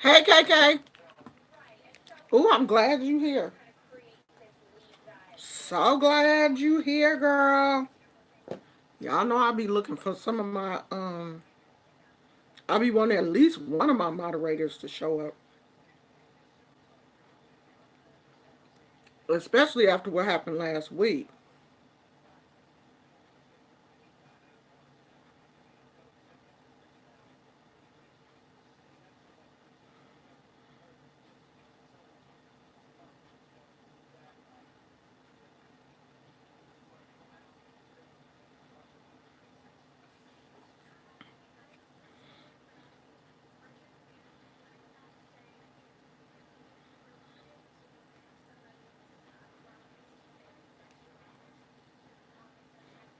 Hey, KK. Ooh, I'm glad you here. So glad you here, girl. Y'all know I'll be looking for some of my I'll be wanting at least one of my moderators to show up, especially after what happened last week.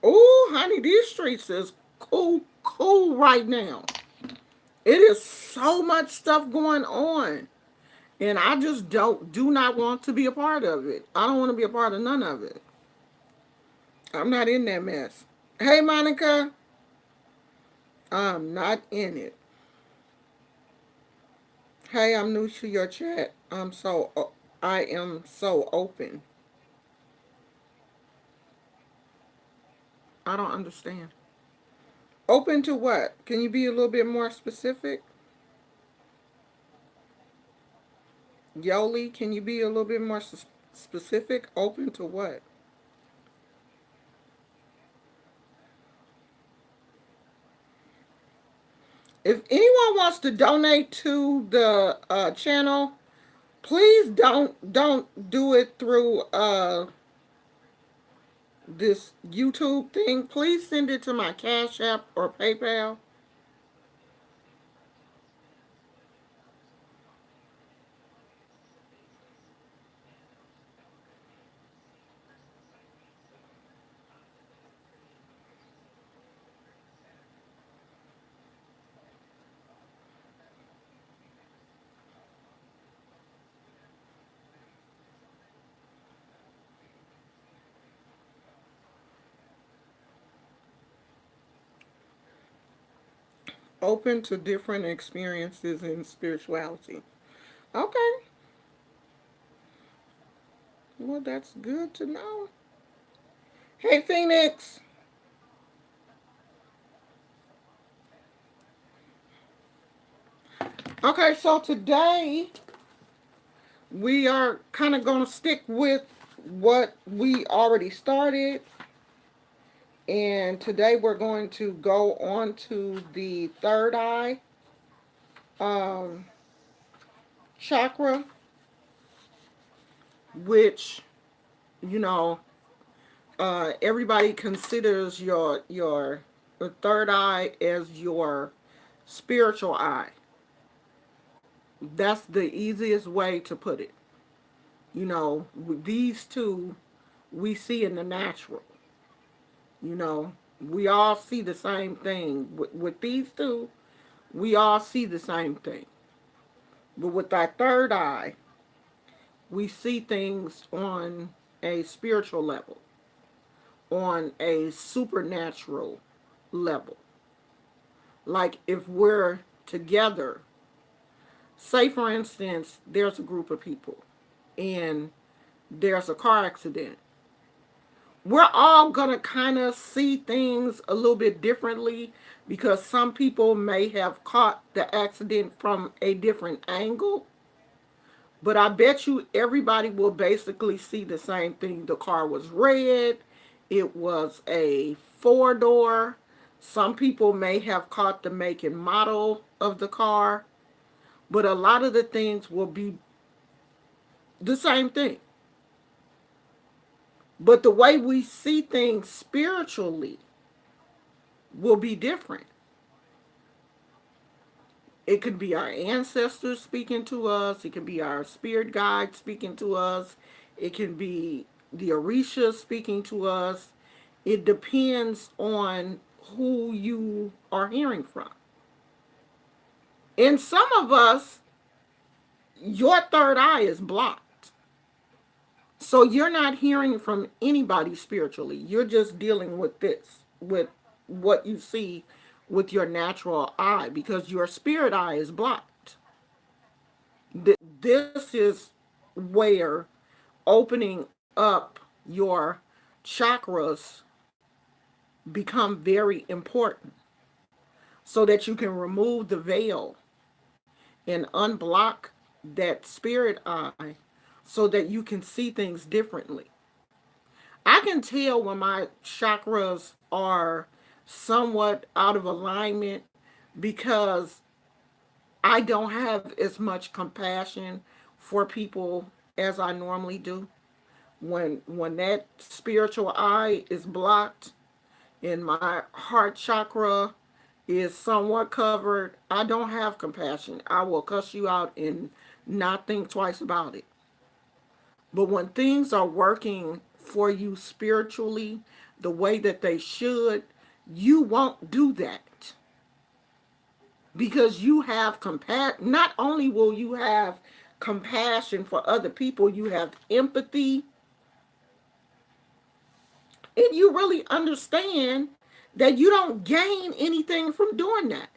Ooh, honey, these streets is cool right now. It is so much stuff going on. And I just do not want to be a part of it. I don't want to be a part of none of it. I'm not in that mess. Hey, Monica. I'm not in it. Hey, I'm new to your chat. I am so open. I don't understand. Open to what? Can you be a little bit more specific? Yoli, can you be a little bit more specific? Open to what? If anyone wants to donate to the channel, please don't do it through this YouTube thing. Please send it to my Cash App or PayPal. Open to different experiences in spirituality. Okay, well that's good to know. Hey Phoenix. Okay, so today we are kind of going to stick with what we already started. And today we're going to go on to the third eye um, chakra, which, you know, everybody considers your third eye as your spiritual eye. That's the easiest way to put it. You know, with these two we see in the natural. You know, we all see the same thing. With these two, we all see the same thing. But with our third eye, we see things on a spiritual level, on a supernatural level. Like if we're together, say for instance, there's a group of people and there's a car accident, we're all going to kind of see things a little bit differently because some people may have caught the accident from a different angle. But I bet you everybody will basically see the same thing. The car was red, it was a four door. Some people may have caught the make and model of the car, but a lot of the things will be the same thing. But the way we see things spiritually will be different. It could be our ancestors speaking to us. It can be our spirit guide speaking to us. It can be the Orisha speaking to us. It depends on who you are hearing from. And some of us, your third eye is blocked. So you're not hearing from anybody spiritually. You're just dealing with this, with what you see with your natural eye because your spirit eye is blocked. This is where opening up your chakras become very important so that you can remove the veil and unblock that spirit eye so that you can see things differently. I can tell when my chakras are somewhat out of alignment because I don't have as much compassion for people as I normally do. When that spiritual eye is blocked and my heart chakra is somewhat covered, I don't have compassion. I will cuss you out and not think twice about it. But when things are working for you spiritually the way that they should, you won't do that because you have compassion. Not only will you have compassion for other people, you have empathy, and you really understand that you don't gain anything from doing that.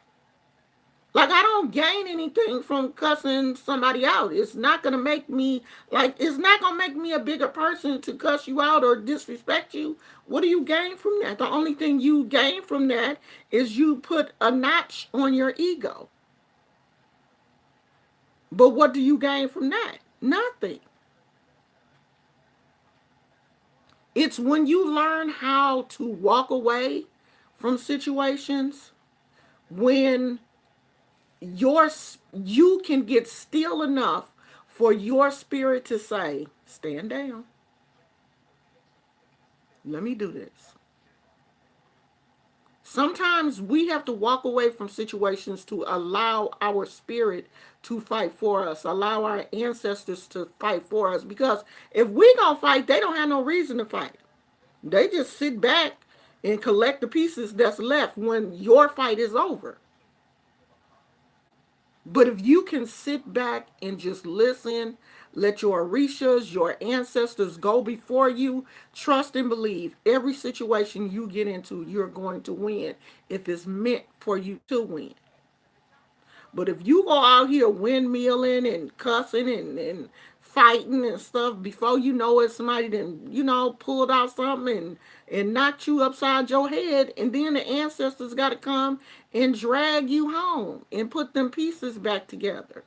Like, I don't gain anything from cussing somebody out. It's not gonna make me it's not gonna make me a bigger person to cuss you out or disrespect you. What do you gain from that? The only thing you gain from that is you put a notch on your ego. But what do you gain from that? Nothing. It's when you learn how to walk away from situations, when your you can get still enough for your spirit to say, stand down, let me do this. Sometimes we have to walk away from situations to allow our spirit to fight for us, allow our ancestors to fight for us, because if we gonna fight, they don't have no reason to fight. They just sit back and collect the pieces that's left when your fight is over. But if you can sit back and just listen, let your Orishas, your ancestors go before you, trust and believe every situation you get into, you're going to win if it's meant for you to win. But if you go out here windmilling and cussing and fighting and stuff, before you know it, somebody then, pulled out something and knocked you upside your head, and then the ancestors got to come and drag you home and put them pieces back together.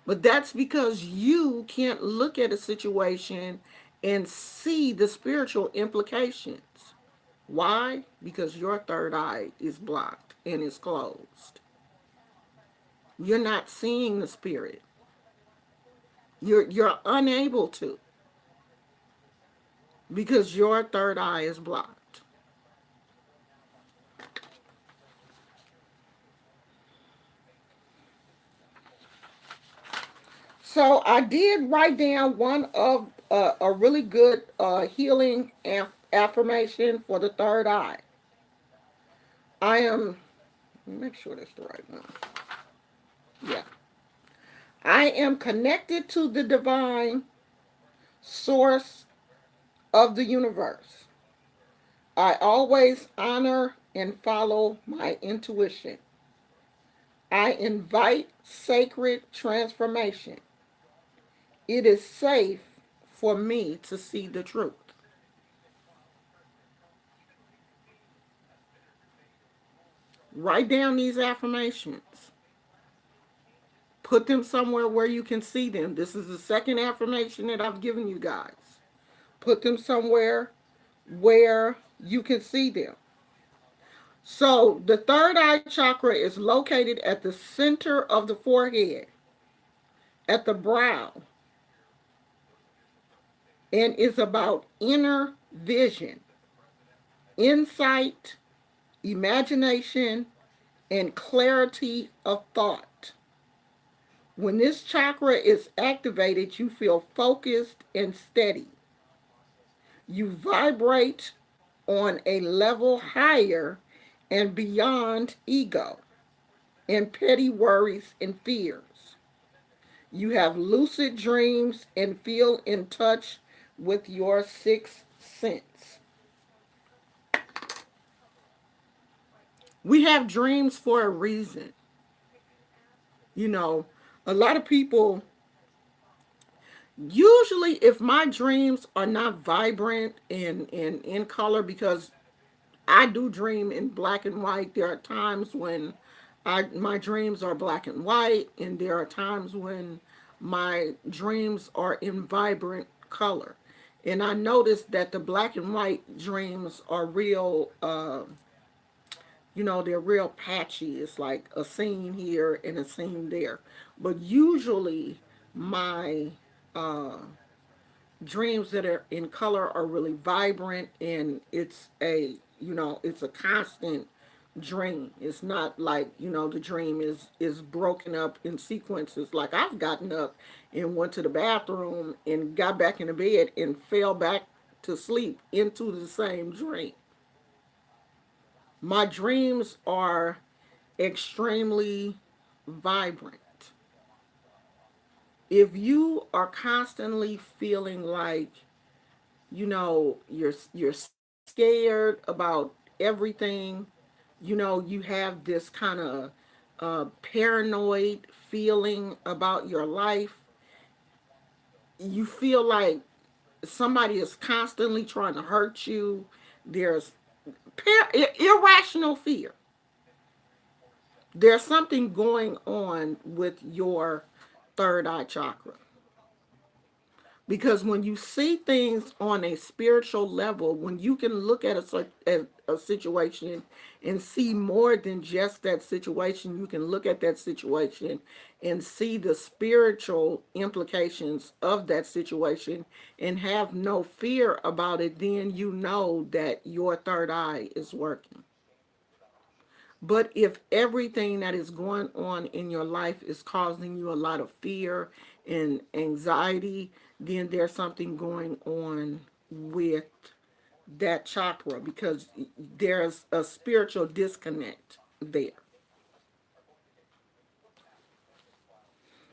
But that's because you can't look at a situation and see the spiritual implications. Why? Because your third eye is blocked and is closed. You're not seeing the spirit. You're unable to because your third eye is blocked. So I did write down one of a really good healing affirmation for the third eye. I am. Make sure that's the right one. Yeah. I am connected to the divine source of the universe. I always honor and follow my intuition. I invite sacred transformation. It is safe for me to see the truth. Write down these affirmations. Put them somewhere where you can see them. This is the second affirmation that I've given you guys. Put them somewhere where you can see them. So, the third eye chakra is located at the center of the forehead, at the brow, and is about inner vision, insight, imagination, and clarity of thought. When this chakra is activated, you feel focused and steady. You vibrate on a level higher and beyond ego and petty worries and fears. You have lucid dreams and feel in touch with your sixth sense. We have dreams for a reason. You know, A lot of people, usually if my dreams are not vibrant and in color, because I do dream in black and white. There are times when my dreams are black and white, and there are times when my dreams are in vibrant color. And I noticed that the black and white dreams are real, they're real patchy. It's like a scene here and a scene there. But usually my dreams that are in color are really vibrant, and it's a constant dream. It's not like, the dream is broken up in sequences. Like, I've gotten up and went to the bathroom and got back in the bed and fell back to sleep into the same dream. My dreams are extremely vibrant. If you are constantly feeling like, you're scared about everything, you have this kind of paranoid feeling about your life. You feel like somebody is constantly trying to hurt you. There's irrational fear. There's something going on with your third eye chakra. Because when you see things on a spiritual level, when you can look at a situation and see more than just that situation, you can look at that situation and see the spiritual implications of that situation and have no fear about it, then you know that your third eye is working. But if everything that is going on in your life is causing you a lot of fear and anxiety, then there's something going on with that chakra, because there's a spiritual disconnect there.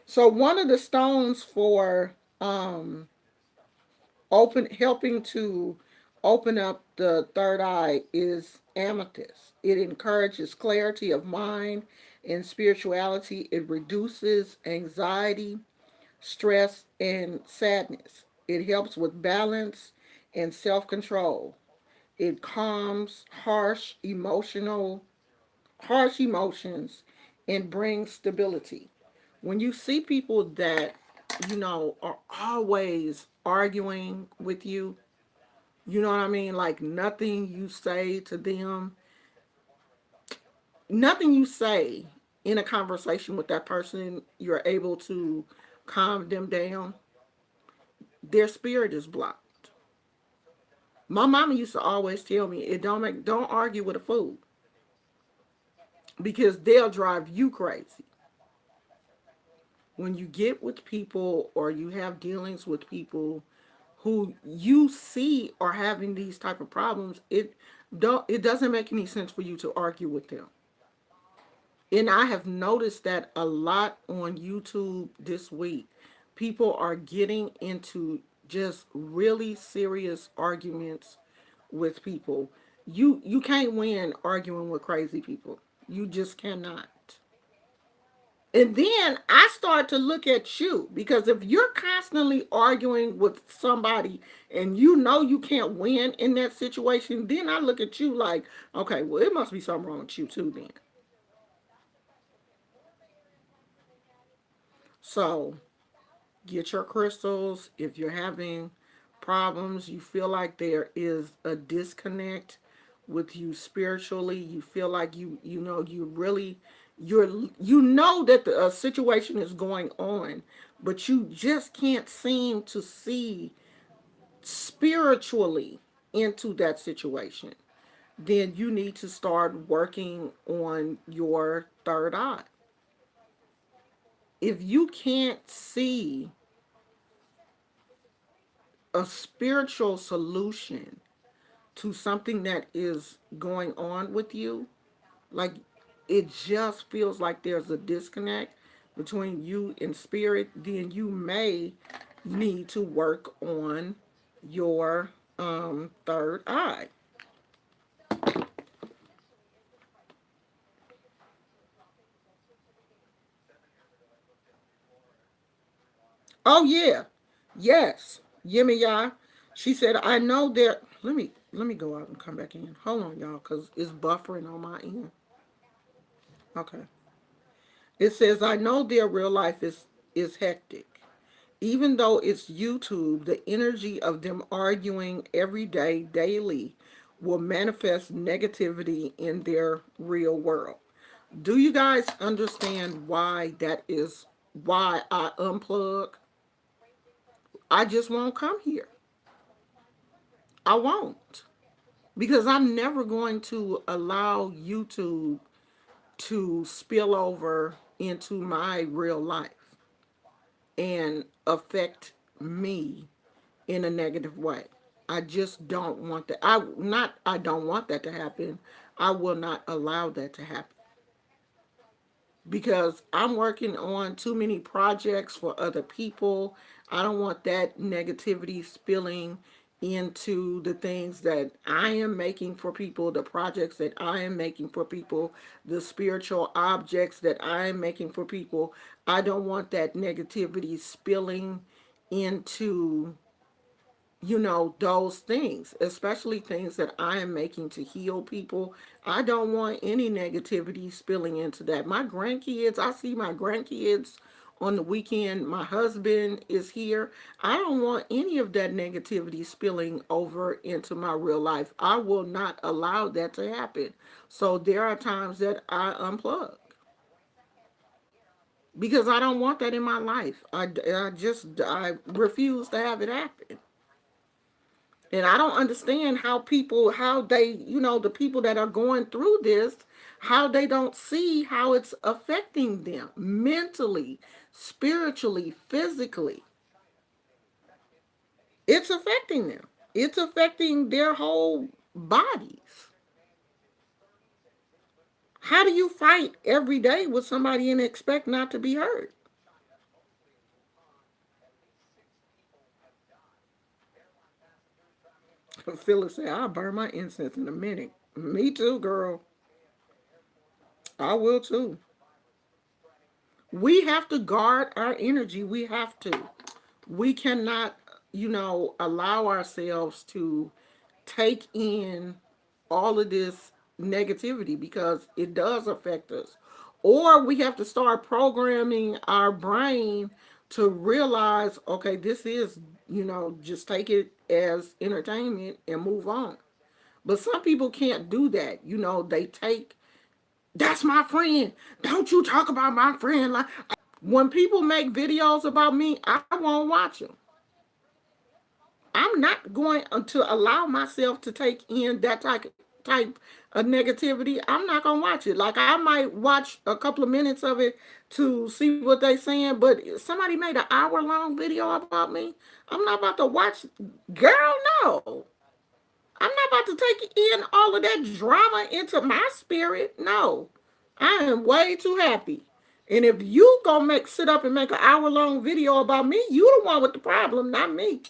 So one of the stones for helping to open up the third eye is amethyst. It encourages clarity of mind and spirituality. It reduces anxiety, stress, and sadness. It helps with balance and self-control. It calms harsh emotions and brings stability. When you see people that, are always arguing with you, you know what I mean? Like, nothing you say in a conversation with that person, you're able to calm them down. Their spirit is blocked. My mama used to always tell me, don't argue with a fool, because they'll drive you crazy. When you get with people or you have dealings with people who you see are having these type of problems, it doesn't make any sense for you to argue with them. And I have noticed that a lot on YouTube this week. People are getting into just really serious arguments with people. You can't win arguing with crazy people. You just cannot. And then I start to look at you, because if you're constantly arguing with somebody and you know you can't win in that situation, then I look at you like, okay, well, it must be something wrong with you too then. So get your crystals. If you're having problems, you feel like there is a disconnect with you spiritually, you feel like you know that the situation is going on, but you just can't seem to see spiritually into that situation, then you need to start working on your third eye. If you can't see a spiritual solution to something that is going on with you, like, it just feels like there's a disconnect between you and spirit, then you may need to work on your third eye. Oh yeah. Yes. Yemiya. She said, I know there. Let me go out and come back in. Hold on, y'all, because it's buffering on my end. Okay. It says, I know their real life is hectic. Even though it's YouTube, the energy of them arguing every day, daily, will manifest negativity in their real world. Do you guys understand why that is? Why I unplug? I just won't come here. I won't. Because I'm never going to allow YouTube to spill over into my real life and affect me in a negative way. I just don't want that. I don't want that to happen. I will not allow that to happen because I'm working on too many projects for other people. I don't want that negativity spilling into the things that I am making for people, the projects that I am making for people, the spiritual objects that I am making for people. I don't want that negativity spilling into those things, especially things that I am making to heal people. I don't want any negativity spilling into that. My grandkids, I see my grandkids on the weekend. My husband is here. I don't want any of that negativity spilling over into my real life. I will not allow that to happen. So there are times that I unplug because I don't want that in my life. I refuse to have it happen. And I don't understand how people, how they, the people that are going through this, how they don't see how it's affecting them mentally, spiritually, physically. It's affecting them. It's affecting their whole bodies. How do you fight every day with somebody and expect not to be hurt? Phyllis said, I'll burn my incense in a minute. Me too, girl. I will too. We have to guard our energy. We have to. We cannot, allow ourselves to take in all of this negativity because it does affect us. Or we have to start programming our brain to realize, okay, this is, just take it as entertainment and move on. But some people can't do that. They take, that's my friend. Don't you talk about my friend like when people make videos about me, I won't watch them. I'm not going to allow myself to take in that type of negativity. I'm not gonna watch it. Like I might watch a couple of minutes of it to see what they saying, but somebody made an hour-long video about me. I'm not about to watch. Girl, no. I'm not about to take in all of that drama into my spirit. No, I am way too happy. And if you gonna sit up and make an hour-long video about me, you the one with the problem, not me.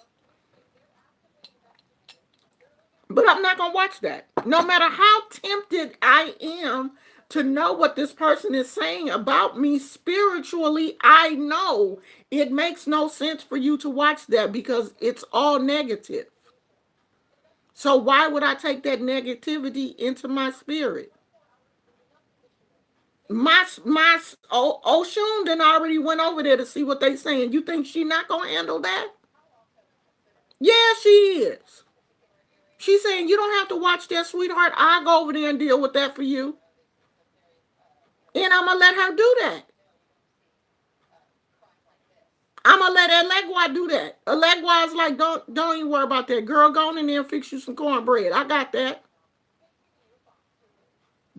But I'm not going to watch that. No matter how tempted I am to know what this person is saying about me spiritually, I know it makes no sense for you to watch that because it's all negative. So why would I take that negativity into my spirit? Oshun then already went over there to see what they saying. You think she not gonna handle that? Yeah, she is. She's saying you don't have to watch that, sweetheart. I'll go over there and deal with that for you. And I'm gonna let her do that. I'm gonna let Elegwa do that. Elegwa is like, don't even worry about that. Girl, go on in there and fix you some cornbread. I got that.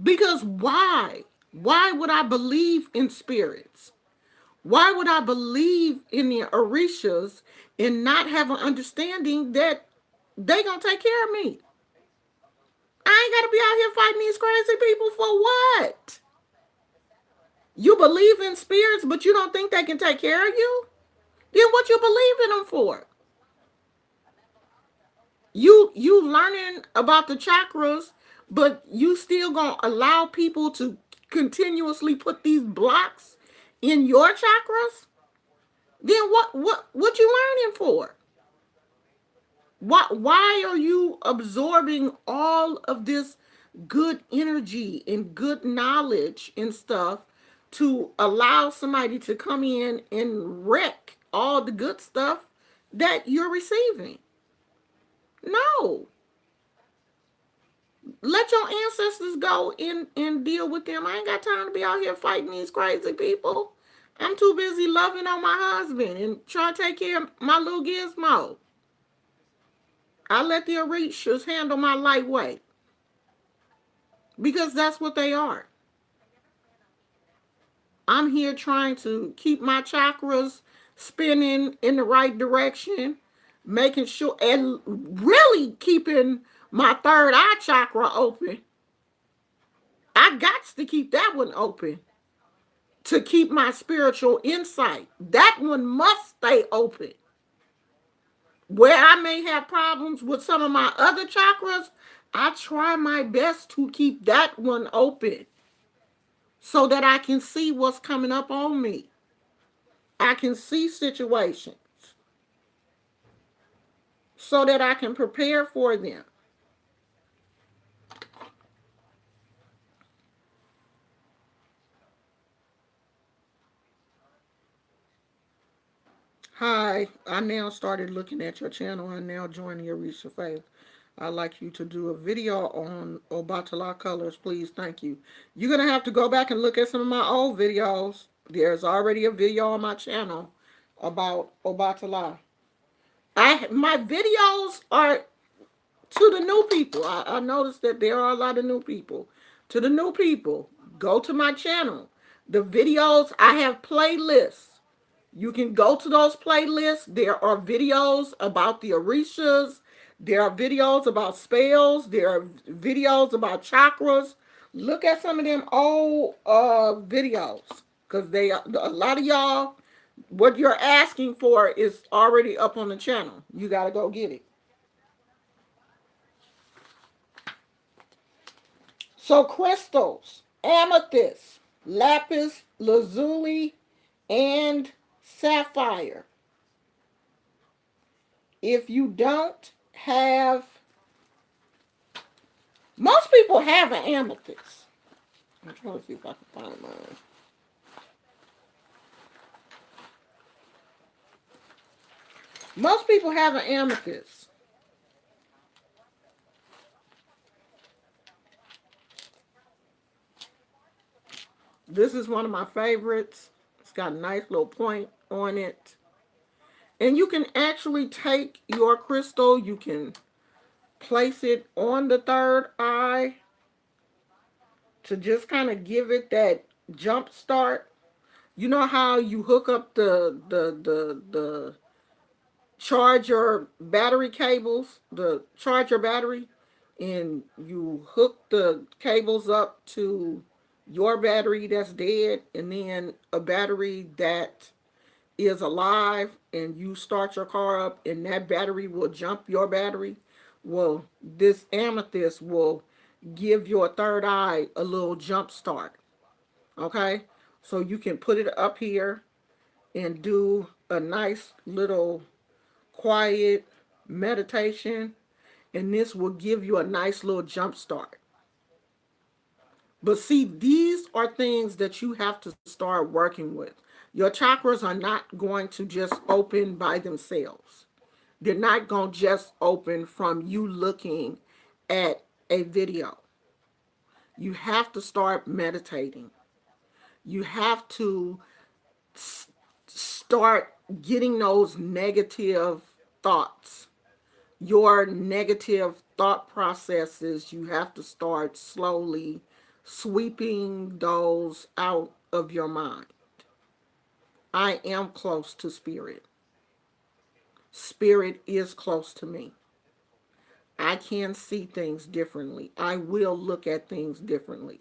Because why? Why would I believe in spirits? Why would I believe in the Orishas and not have an understanding that they gonna take care of me? I ain't gotta be out here fighting these crazy people for what? You believe in spirits, but you don't think they can take care of you? Then what you believe in them for? You learning about the chakras, but you still gonna allow people to continuously put these blocks in your chakras? then what you learning for? Why are you absorbing all of this good energy and good knowledge and stuff to allow somebody to come in and wreck all the good stuff that you're receiving? No. Let your ancestors go and deal with them. I ain't got time to be out here fighting these crazy people. I'm too busy loving on my husband and trying to take care of my little gizmo. I let the Orishas handle my lightweight because that's what they are. I'm here trying to keep my chakras spinning in the right direction, making sure and really keeping my third eye chakra open. I got to keep that one open to keep my spiritual insight. That one must stay open. Where I may have problems with some of my other chakras, I try my best to keep that one open so that I can see what's coming up on me. I can see situations so that I can prepare for them. Hi, I now started looking at your channel and now joining your Risha Faith. I'd like you to do a video on Obatala colors, please. Thank you. You're going to have to go back and look at some of my old videos. There's already a video on my channel about Obatala. My videos are to the new people. I noticed that there are a lot of new people. To the new people, go to my channel. The videos, I have playlists. You can go to those playlists. There are videos about the Orishas. There are videos about spells. There are videos about chakras. Look at some of them old videos. Because a lot of y'all, what you're asking for is already up on the channel. You got to go get it. So crystals, amethyst, lapis lazuli, and sapphire. If you don't have, most people have an amethyst. I'm trying to see if I can find mine. Most people have an amethyst. This is one of my favorites. It's got a nice little point on it. And you can actually take your crystal, you can place it on the third eye to just kind of give it that jump start. You know how you hook up the charger battery cables, the charger battery, and you hook the cables up to your battery that's dead and then a battery that is alive, and you start your car up and that battery will jump your battery. Well, this amethyst will give your third eye a little jump start. Okay? So you can put it up here and do a nice little quiet meditation, and this will give you a nice little jump start. But see, these are things that you have to start working with. Your chakras are not going to just open by themselves. They're not going to just open from you looking at a video. You have to start meditating. You have to start getting those negative thoughts. Your negative thought processes, you have to start slowly sweeping those out of your mind. I am close to spirit. Spirit is close to me. I can see things differently. I will look at things differently.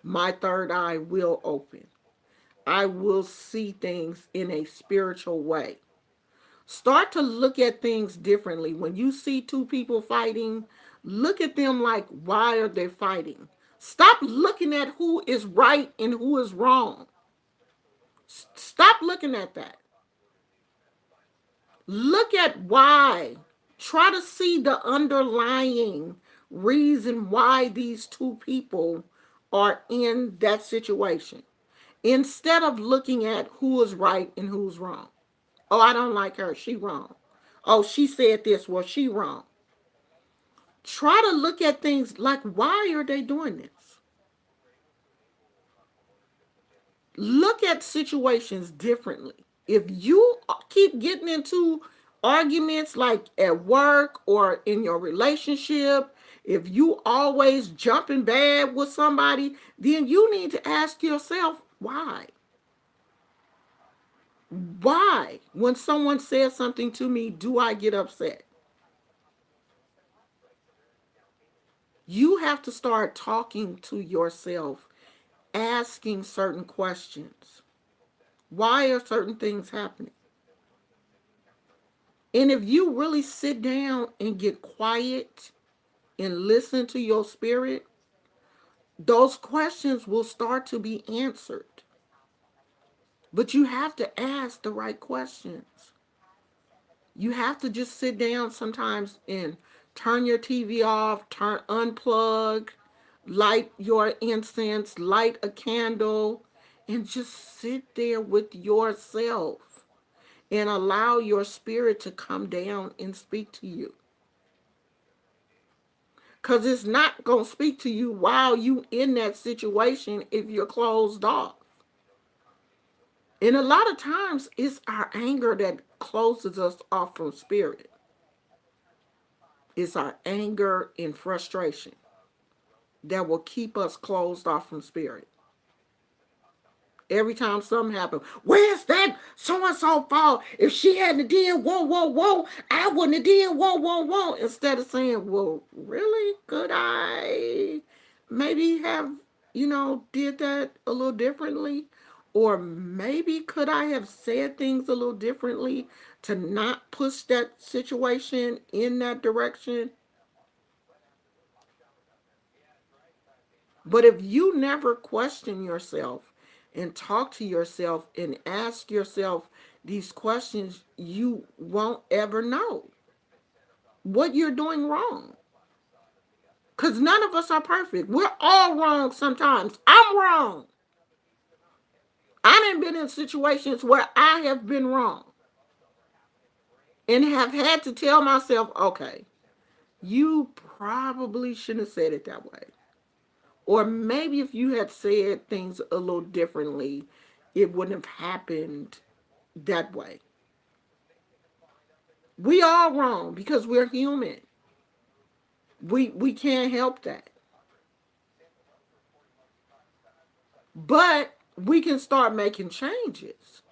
My third eye will open. I will see things in a spiritual way. Start to look at things differently. When you see two people fighting, look at them like, why are they fighting? Stop looking at who is right and who is wrong. Stop looking at that. Look at why. Try to see the underlying reason why these two people are in that situation, instead of looking at who is right and who's wrong. Oh, I don't like her. She wrong. Oh, she said this. Well, she wrong. Try to look at things like, why are they doing this? Look at situations differently. If you keep getting into arguments like at work or in your relationship, if you always jumping bad with somebody, then you need to ask yourself, why? Why? When someone says something to me, do I get upset? You have to start talking to yourself, asking certain questions. Why are certain things happening? And if you really sit down and get quiet and listen to your spirit, those questions will start to be answered. But you have to ask the right questions. You have to just sit down sometimes and turn your TV off, unplug, light your incense, light a candle, and just sit there with yourself and allow your spirit to come down and speak to you. Because it's not going to speak to you while you in that situation if you're closed off. And a lot of times it's our anger that closes us off from spirit. It's our anger and frustration that will keep us closed off from spirit. Every time something happens, where's that so-and-so fault? If she hadn't did whoa, whoa, whoa, I wouldn't have did whoa, whoa, whoa. Instead of saying, well, really? Could I maybe have, did that a little differently? Or maybe could I have said things a little differently to not push that situation in that direction? But if you never question yourself and talk to yourself and ask yourself these questions, you won't ever know what you're doing wrong. Because none of us are perfect. We're all wrong sometimes. I'm wrong. I done been in situations where I have been wrong and have had to tell myself, okay, you probably shouldn't have said it that way. Or maybe if you had said things a little differently, it wouldn't have happened that way. We are wrong because we're human. We can't help that. But we can start making changes.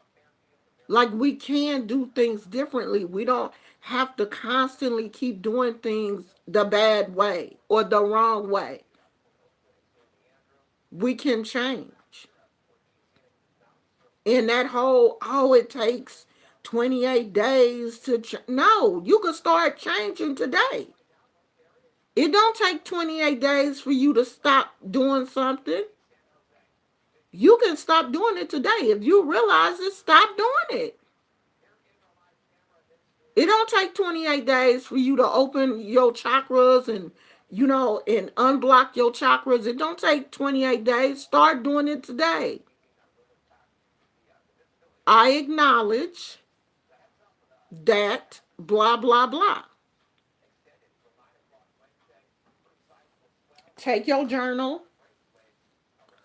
Like we can do things differently. We don't have to constantly keep doing things the bad way or the wrong way. We can change. And that whole, oh, it takes 28 days to no, you can start changing today. It don't take 28 days for you to stop doing something. You can stop doing it today. If you realize it, stop doing it. It don't take 28 days for you to open your chakras and unblock your chakras. It don't take 28 days. Start doing it today. I acknowledge that blah, blah, blah. Take your journal.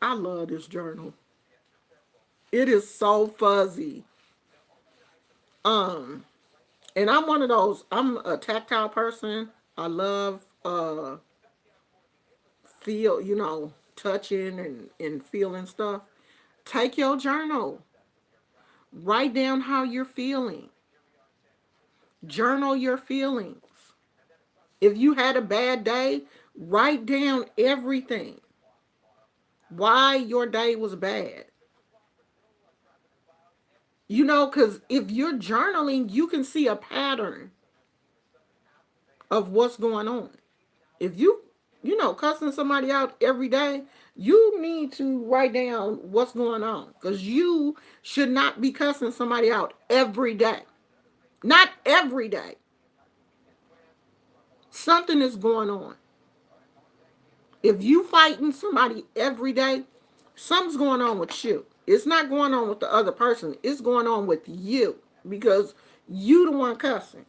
I love this journal. It is so fuzzy. Um, and I'm one of those. I'm a tactile person. I love feel, touching and feeling stuff. Take your journal. Write down how you're feeling. Journal your feelings. If you had a bad day, write down everything. Why your day was bad. Because if you're journaling, you can see a pattern of what's going on. If cussing somebody out every day, you need to write down what's going on because you should not be cussing somebody out every day. Not every day. Something is going on. If you fighting somebody every day, something's going on with you. It's not going on with the other person. It's going on with you because you the one cussing.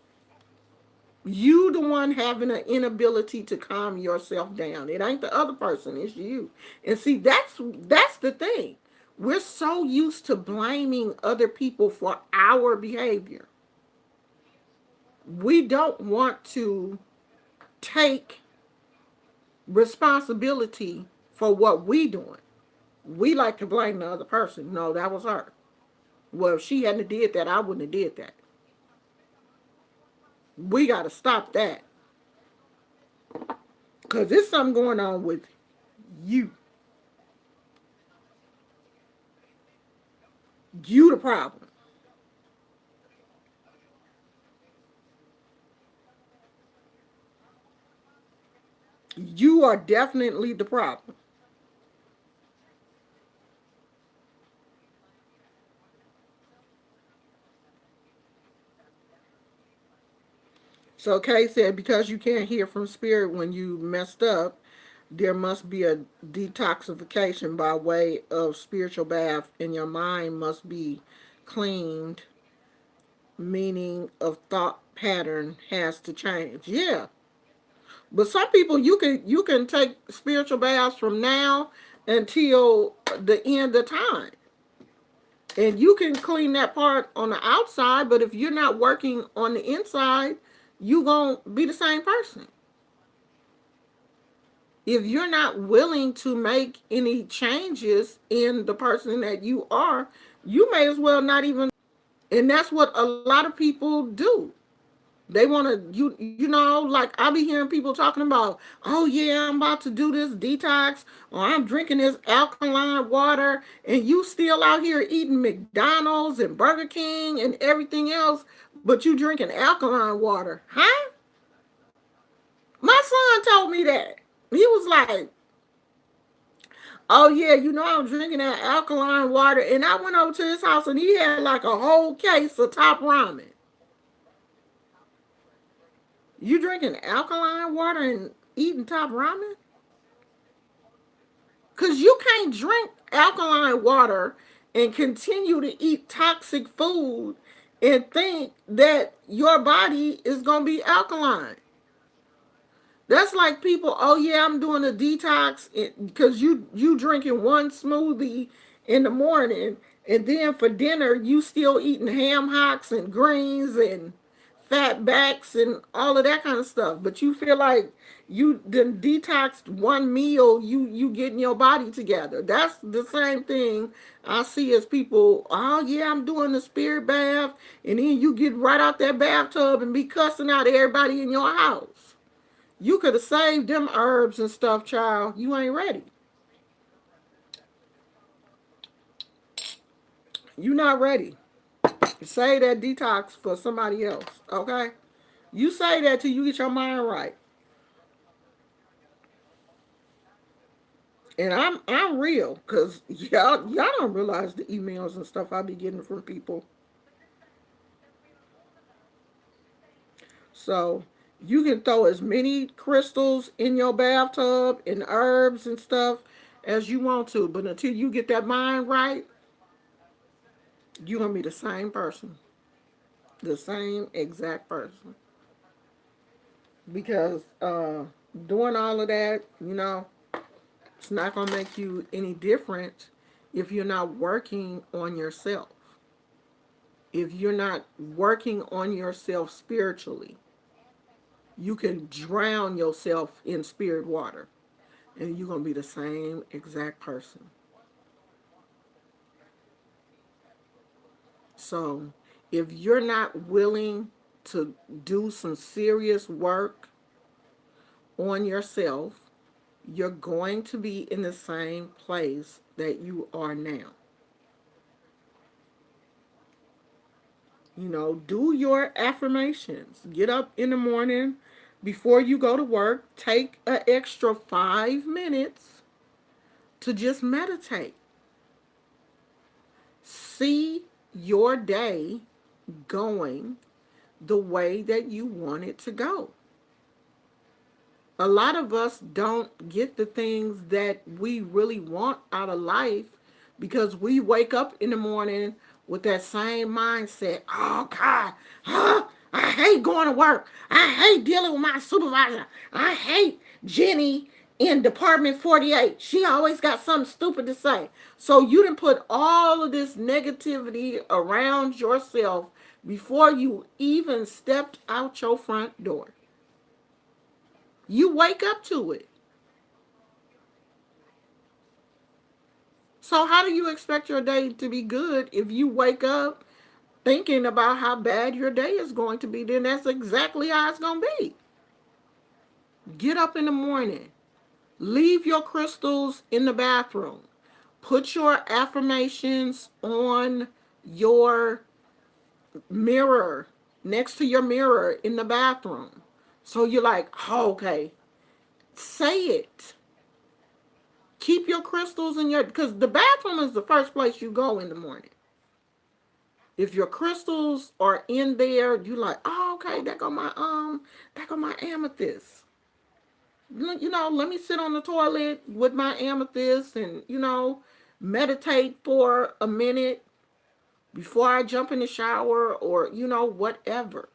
You the one having an inability to calm yourself down. It ain't the other person, it's you. And see, that's the thing. We're so used to blaming other people for our behavior. We don't want to take responsibility for what we doing. We like to blame the other person. No, that was her. Well, if she hadn't did that, I wouldn't have did that. We got to stop that because there's something going on with you. You the problem. You are definitely the problem. So Kay said, because you can't hear from spirit when you messed up, there must be a detoxification by way of spiritual bath, and your mind must be cleaned, meaning of thought pattern has to change. Yeah. But some people you can take spiritual baths from now until the end of time. And you can clean that part on the outside, but if you're not working on the inside, you going to be the same person. If you're not willing to make any changes in the person that you are, you may as well not even. And that's what a lot of people do. They want to, like I be hearing people talking about, oh yeah, I'm about to do this detox, or I'm drinking this alkaline water, and you still out here eating McDonald's and Burger King and everything else, but you drinking alkaline water, huh? My son told me that. He was like, oh yeah, I'm drinking that alkaline water, and I went over to his house and he had like a whole case of top ramen. You drinking alkaline water and eating top ramen? Because you can't drink alkaline water and continue to eat toxic food and think that your body is going to be alkaline. That's like people, oh yeah, I'm doing a detox because you drinking one smoothie in the morning, and then for dinner you still eating ham hocks and greens and fat backs and all of that kind of stuff. But you feel like you then detoxed one meal, you getting your body together. That's the same thing I see as people, oh yeah, I'm doing the spirit bath, and then you get right out that bathtub and be cussing out everybody in your house. You could have saved them herbs and stuff, child. You ain't ready. You not ready. Say that detox for somebody else, okay? You say that till you get your mind right. And I'm real, cause y'all don't realize the emails and stuff I be getting from people. So you can throw as many crystals in your bathtub and herbs and stuff as you want to, but until you get that mind right, you're gonna be the same person. The same exact person. Because doing all of that, it's not going to make you any different if you're not working on yourself. If you're not working on yourself spiritually, you can drown yourself in spirit water and you're going to be the same exact person. So if you're not willing to do some serious work on yourself, you're going to be in the same place that you are now. Do your affirmations. Get up in the morning before you go to work. Take an extra 5 minutes to just meditate. See your day going the way that you want it to go. A lot of us don't get the things that we really want out of life because we wake up in the morning with that same mindset. Oh God, I hate going to work. I hate dealing with my supervisor. I hate Jenny in Department 48. She always got something stupid to say. So you didn't put all of this negativity around yourself before you even stepped out your front door. You wake up to it. So how do you expect your day to be good if you wake up thinking about how bad your day is going to be? Then that's exactly how it's going to be. Get up in the morning. Leave your crystals in the bathroom. Put your affirmations on your mirror, next to your mirror in the bathroom. So you're like, oh, okay, say it. Keep your crystals in your, because the bathroom is the first place you go in the morning. If your crystals are in there, you like, oh, okay, that got my amethyst. Let me sit on the toilet with my amethyst and, meditate for a minute before I jump in the shower or, whatever.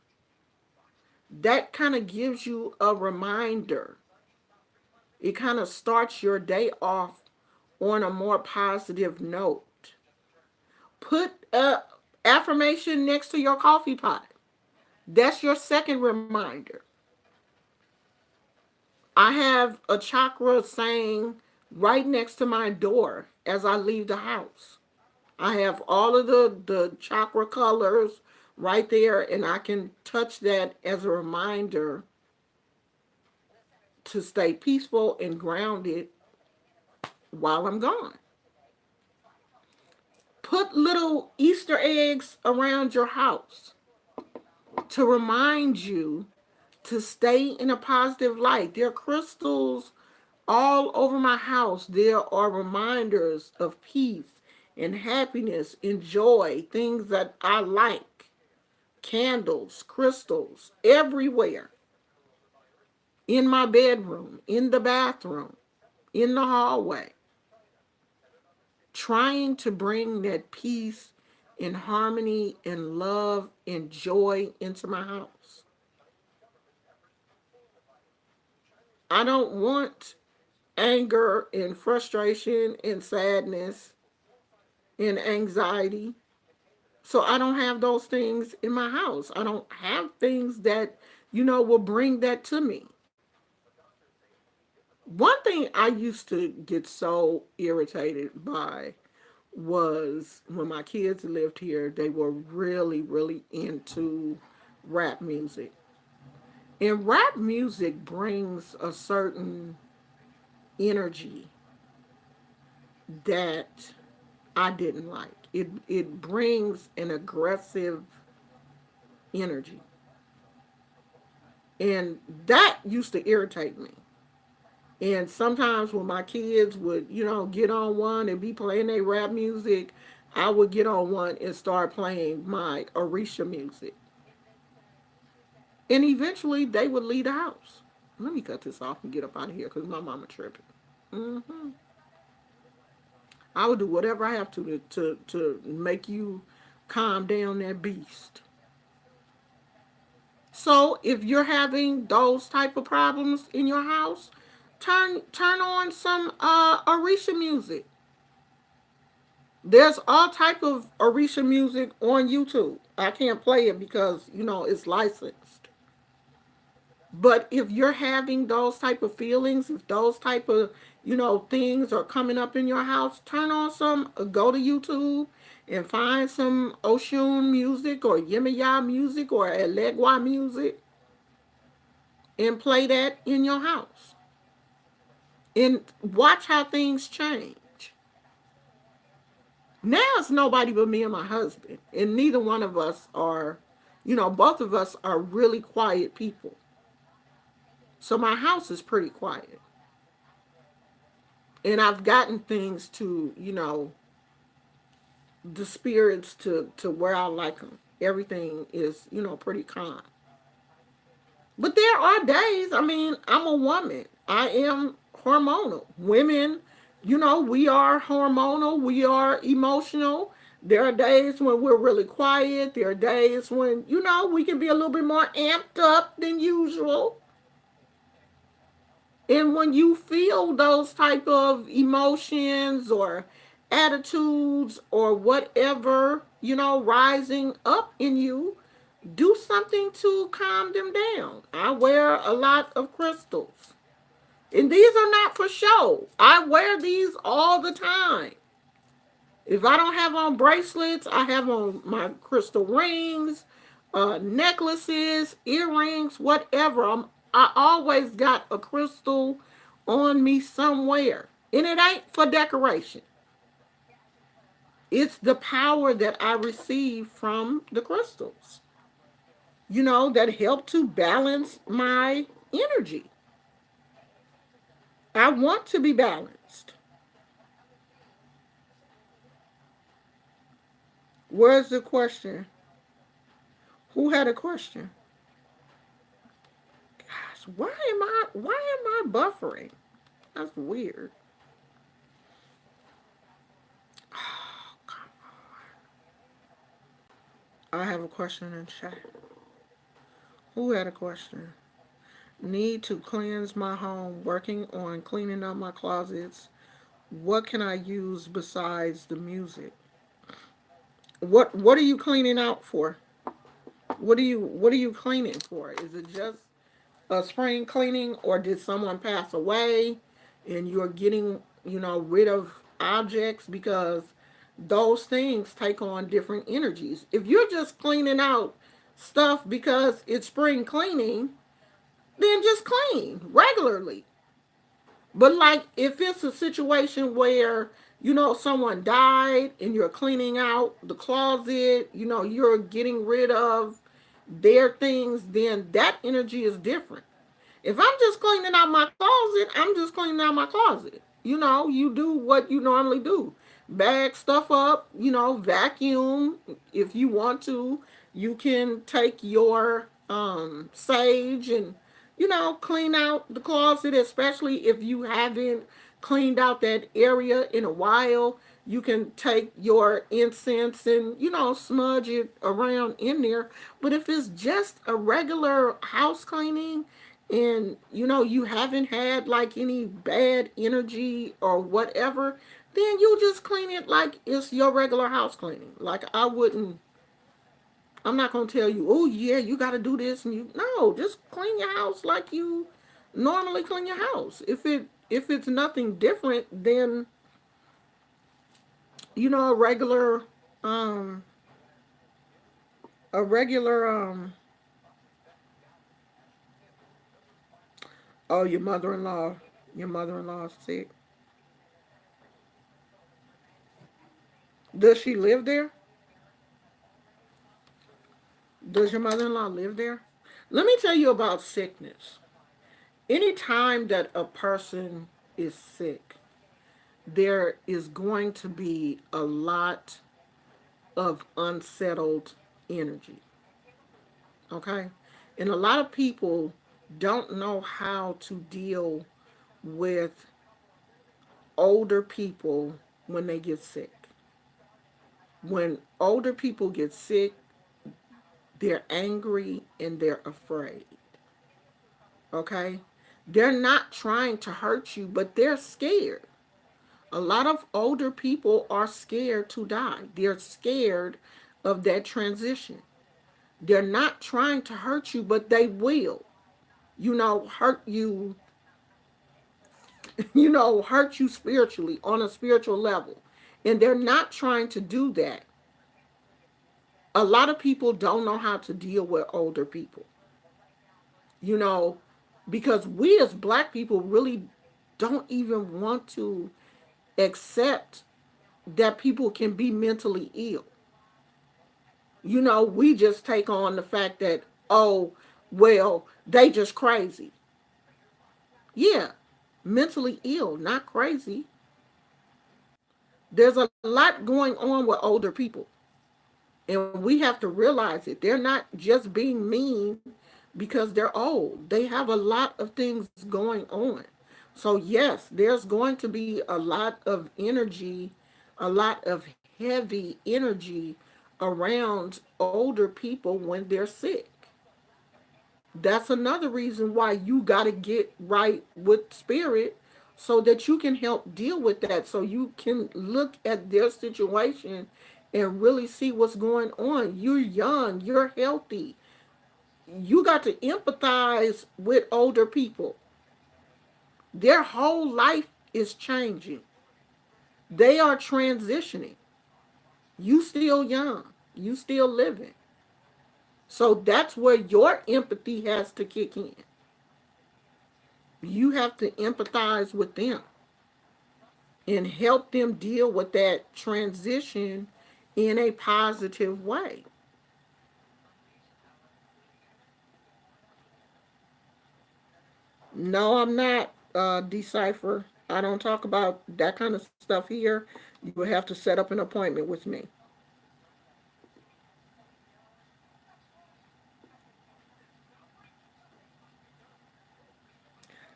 That kind of gives you a reminder. It kind of starts your day off on a more positive note. Put a affirmation next to your coffee pot. That's your second reminder. I have a chakra saying right next to my door as I leave the house. I have all of the chakra colors right there, and I can touch that as a reminder to stay peaceful and grounded while I'm gone. Put little Easter eggs around your house to remind you to stay in a positive light. There are crystals all over my house. There are reminders of peace and happiness and joy, things that I like. Candles, crystals, everywhere. In my bedroom, in the bathroom, in the hallway. Trying to bring that peace and harmony and love and joy into my house. I don't want anger and frustration and sadness and anxiety. So I don't have those things in my house. I don't have things that, will bring that to me. One thing I used to get so irritated by was when my kids lived here, they were really, really into rap music. And rap music brings a certain energy that I didn't like. It brings an aggressive energy. And that used to irritate me. And sometimes when my kids would, get on one and be playing their rap music, I would get on one and start playing my Orisha music. And eventually they would leave the house. Let me cut this off and get up out of here because my mama tripping. hmm I would do whatever I have to make you calm down that beast. So if you're having those type of problems in your house, turn on some Orisha music. There's all type of Orisha music on YouTube. I can't play it because it's licensed. But if you're having those type of feelings, if those type of things are coming up in your house, turn on some. Go to YouTube and find some Oshun music or Yemaya music or Elegwa music and play that in your house and watch how things change. Now it's nobody but me and my husband, and neither one of us are, both of us are really quiet people. So my house is pretty quiet. And I've gotten things to, the spirits to where I like them. everything is, pretty calm. But there are days, I mean, I'm a woman. I am hormonal. Women, we are hormonal, we are emotional. There are days when we're really quiet. There are days when, we can be a little bit more amped up than usual. And when you feel those type of emotions or attitudes or whatever, rising up in you, do something to calm them down. I wear a lot of crystals. And these are not for show. I wear these all the time. If I don't have on bracelets, I have on my crystal rings, necklaces, earrings, whatever. I always got a crystal on me somewhere. And it ain't for decoration. It's the power that I receive from the crystals, that help to balance my energy. I want to be balanced. Where's the question? Who had a question? Gosh, why am I buffering? That's weird. Oh, come on. I have a question in chat. Who had a question? Need to cleanse my home, working on cleaning up my closets. What can I use besides the music? What are you cleaning out for? What are you cleaning for? Is it just a spring cleaning, or did someone pass away and you're getting, rid of objects? Because those things take on different energies. If you're just cleaning out stuff because it's spring cleaning, then just clean regularly. But like if it's a situation where, someone died and you're cleaning out the closet, you're getting rid of their things, then that energy is different. If I'm just cleaning out my closet, I'm just cleaning out my closet. You do what you normally do. Bag stuff up, vacuum if you want to. You can take your sage and, clean out the closet, especially if you haven't cleaned out that area in a while. You can take your incense and, smudge it around in there. But if it's just a regular house cleaning, and you haven't had like any bad energy or whatever, then you just clean it like it's your regular house cleaning. Like I'm not going to tell you, oh yeah, you got to do this, and no, just clean your house like you normally clean your house. If it's nothing different than, a um regular. Oh, your mother-in-law is sick. Does she live there? Does your mother-in-law live there? Let me tell you about sickness. Anytime that a person is sick, there is going to be a lot of unsettled energy. Okay? And a lot of people don't know how to deal with older people when they get sick. When older people get sick, they're angry and they're afraid. Okay? They're not trying to hurt you, but they're scared. A lot of older people are scared to die. They're scared of that transition. They're not trying to hurt you, but they will, hurt you, hurt you spiritually on a spiritual level. And they're not trying to do that. A lot of people don't know how to deal with older people, you know, because we as black people really don't even want to accept that people can be mentally ill. We just take on the fact that, oh, well, they just crazy. Yeah, mentally ill, not crazy. There's a lot going on with older people. And we have to realize it. They're not just being mean because they're old. They have a lot of things going on. So, yes, there's going to be a lot of energy, a lot of heavy energy around older people when they're sick. That's another reason why you got to get right with spirit so that you can help deal with that, so you can look at their situation and really see what's going on. You're young, you're healthy. You got to empathize with older people. Their whole life is changing. They are transitioning. You still young. You still living. So that's where your empathy has to kick in. You have to empathize with them and help them deal with that transition in a positive way. No, I'm not, Decipher. I don't talk about that kind of stuff here. You will have to set up an appointment with me.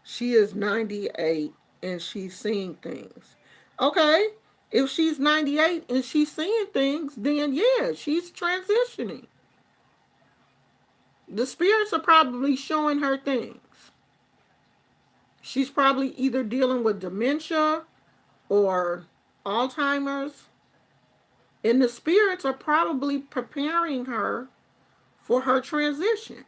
She is 98 and she's seeing things. Okay, if she's 98 and she's seeing things, then yeah, she's transitioning. The spirits are probably showing her things. She's probably either dealing with dementia or Alzheimer's, and the spirits are probably preparing her for her transition.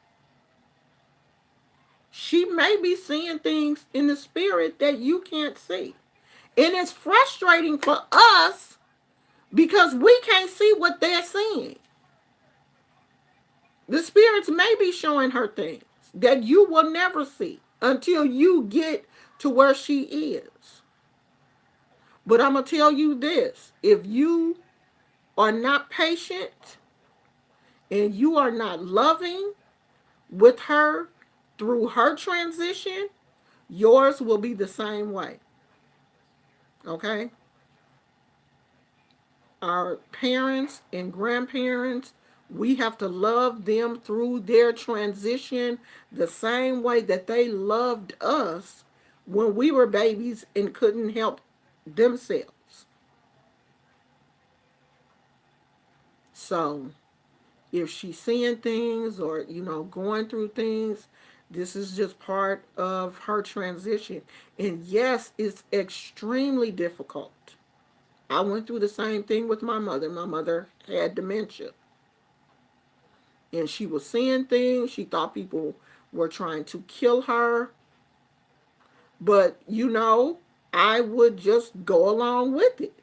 She may be seeing things in the spirit that you can't see. And it's frustrating for us because we can't see what they're seeing. The spirits may be showing her things that you will never see until you get to where she is. But I'm going to tell you this, if you are not patient and you are not loving with her through her transition, yours will be the same way. Okay? Our parents and grandparents, we have to love them through their transition the same way that they loved us when we were babies and couldn't help themselves. So, if she's seeing things or, going through things, this is just part of her transition. And yes, it's extremely difficult. I went through the same thing with my mother. My mother had dementia. And she was seeing things. She thought people were trying to kill her. But, I would just go along with it.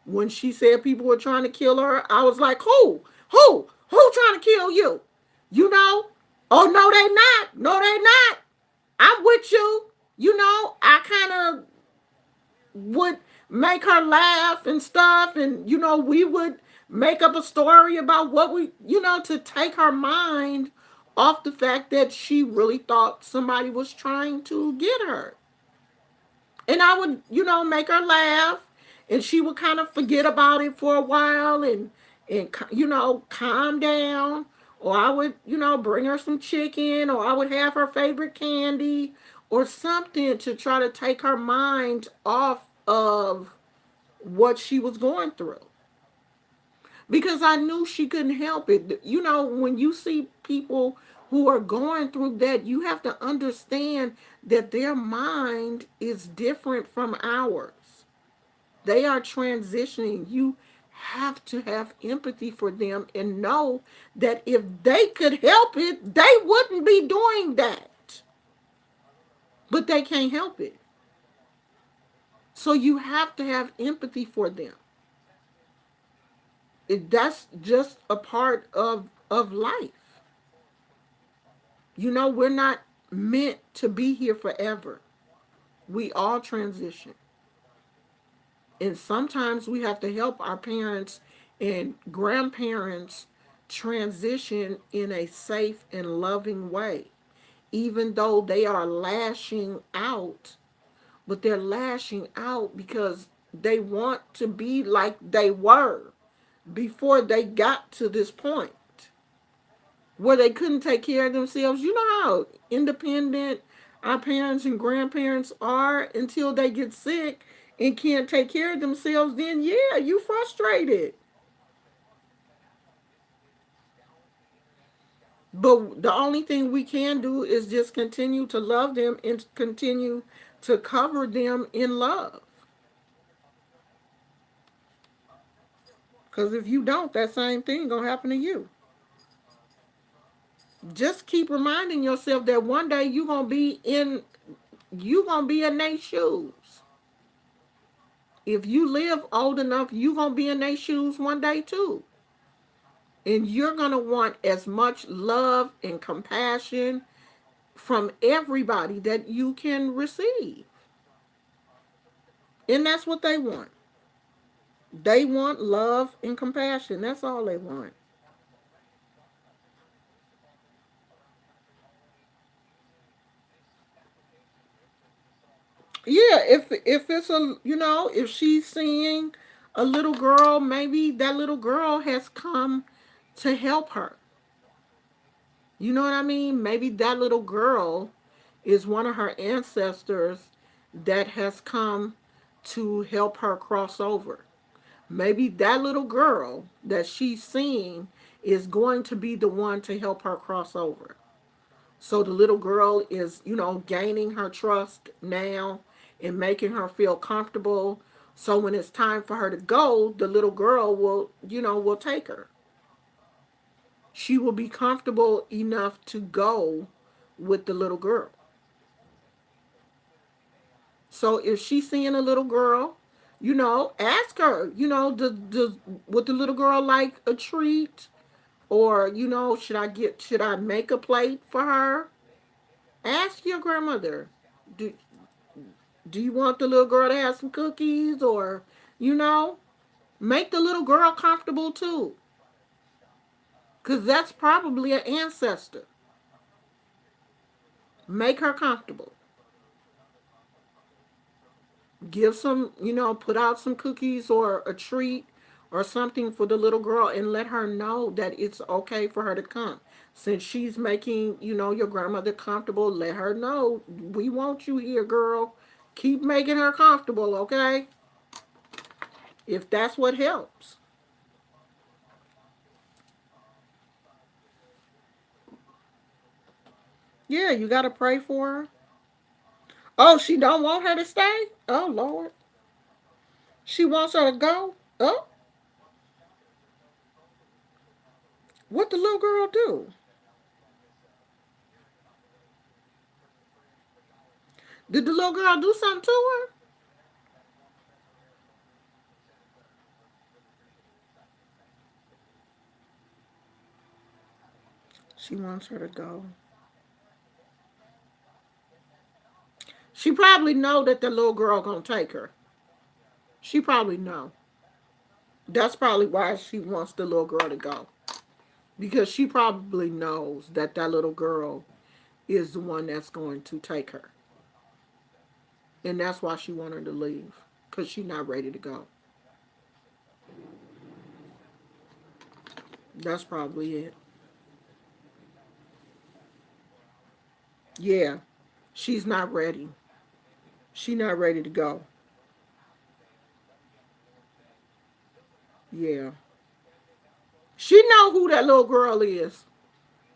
When she said people were trying to kill her, I was like, who? Who? Who trying to kill you? You know? Oh, no, they not. No, they not. I'm with you. I kind of would make her laugh and stuff. And, we would make up a story about what to take her mind off the fact that she really thought somebody was trying to get her. And I would, make her laugh, and she would kind of forget about it for a while and calm down. Or I would, bring her some chicken, or I would have her favorite candy or something to try to take her mind off of what she was going through. Because I knew she couldn't help it. When you see people who are going through that, you have to understand that their mind is different from ours. They are transitioning. You have to have empathy for them and know that if they could help it, they wouldn't be doing that. But they can't help it. So you have to have empathy for them. That's just a part of life. We're not meant to be here forever. We all transition. And sometimes we have to help our parents and grandparents transition in a safe and loving way. Even though they are lashing out, but they're lashing out because they want to be like they were. before they got to this point where they couldn't take care of themselves. You know how independent our parents and grandparents are until they get sick and can't take care of themselves. Then, yeah, you frustrated. But the only thing we can do is just continue to love them and continue to cover them in love. Because if you don't, that same thing gonna happen to you. Just keep reminding yourself that one day you gonna be in their shoes. If you live old enough, you gonna be in their shoes one day too. And you're gonna want as much love and compassion from everybody that you can receive. And that's what they want. They want love and compassion. That's all they want. Yeah, if it's a if she's seeing a little girl, maybe that little girl has come to help her. You know what I mean? Maybe that little girl is one of her ancestors that has come to help her cross over. Maybe that little girl that she's seeing is going to be the one to help her cross over. So the little girl is, gaining her trust now and making her feel comfortable. So when it's time for her to go, the little girl will take her. She will be comfortable enough to go with the little girl. So if she's seeing a little girl, ask her, would the little girl like a treat? Or, should I make a plate for her? Ask your grandmother. Do, do you want the little girl to have some cookies? Or, you know, make the little girl comfortable too. Because that's probably an ancestor. Make her comfortable. Give some, put out some cookies or a treat or something for the little girl and let her know that it's okay for her to come. Since she's making, your grandmother comfortable, let her know we want you here, girl. Keep making her comfortable, okay? If that's what helps. Yeah, you got to pray for her. Oh, she don't want her to stay? Oh, Lord. She wants her to go? Oh, what the little girl do? Did the little girl do something to her? She wants her to go. She probably know that the little girl gonna take her. She probably know. That's probably why she wants the little girl to go. Because she probably knows that that little girl is the one that's going to take her. And that's why she want her to leave. Because she's not ready to go. That's probably it. Yeah. She's not ready. She not ready to go. Yeah. She know who that little girl is.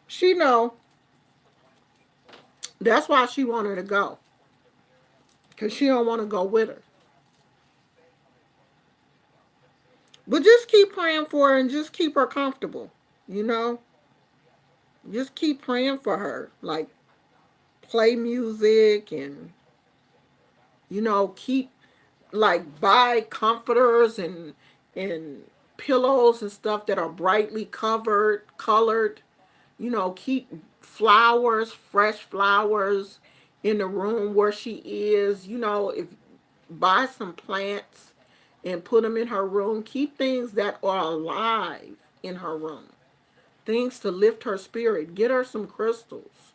She know. That's why she want her to go. Because she don't want to go with her. But just keep praying for her and just keep her comfortable. You know? Just keep praying for her. Like, play music and, keep, like, buy comforters and pillows and stuff that are brightly colored. Keep flowers, fresh flowers in the room where she is. If buy some plants and put them in her room. Keep things that are alive in her room. Things to lift her spirit. Get her some crystals.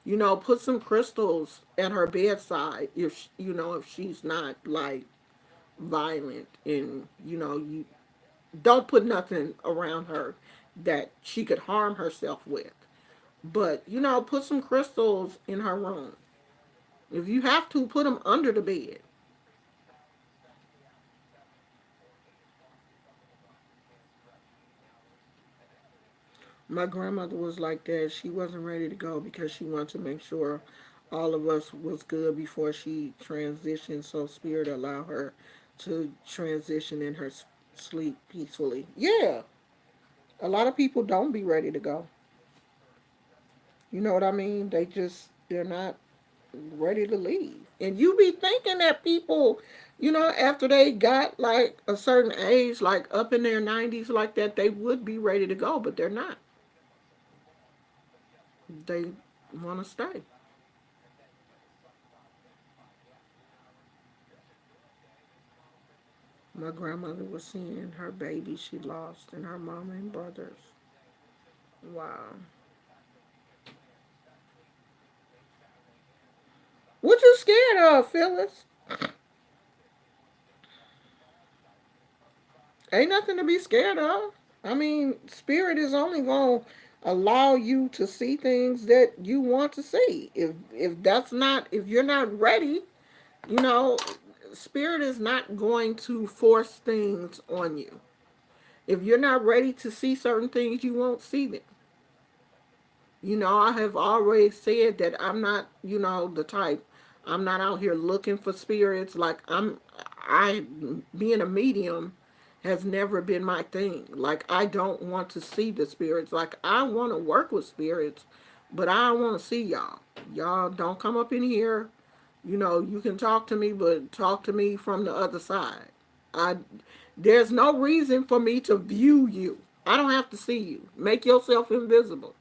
Put some crystals at her bedside if she's not like violent and don't put nothing around her that she could harm herself with. But, put some crystals in her room. If you have to, put them under the bed. My grandmother was like that. She wasn't ready to go because she wanted to make sure all of us was good before she transitioned. So Spirit allowed her to transition in her sleep peacefully. Yeah, a lot of people don't be ready to go. You know what I mean? They're not ready to leave. And you be thinking that people, after they got like a certain age, like up in their 90s, like that, they would be ready to go, but they're not. They want to stay. My grandmother was seeing her baby she lost and her mama and brothers. Wow. What you scared of, Phyllis? Ain't nothing to be scared of. I mean, spirit is only going to allow you to see things that you want to see. If you're not ready, you know, spirit is not going to force things on you. If you're not ready to see certain things, you won't see them. I have always said that I'm not, the type. I'm not out here looking for spirits. I being a medium has never been my thing. Like, I don't want to see the spirits. Like, I want to work with spirits, but I don't want to see y'all. Y'all don't come up in here. You can talk to me, but talk to me from the other side. I There's no reason for me to view you. I don't have to see you. Make yourself invisible.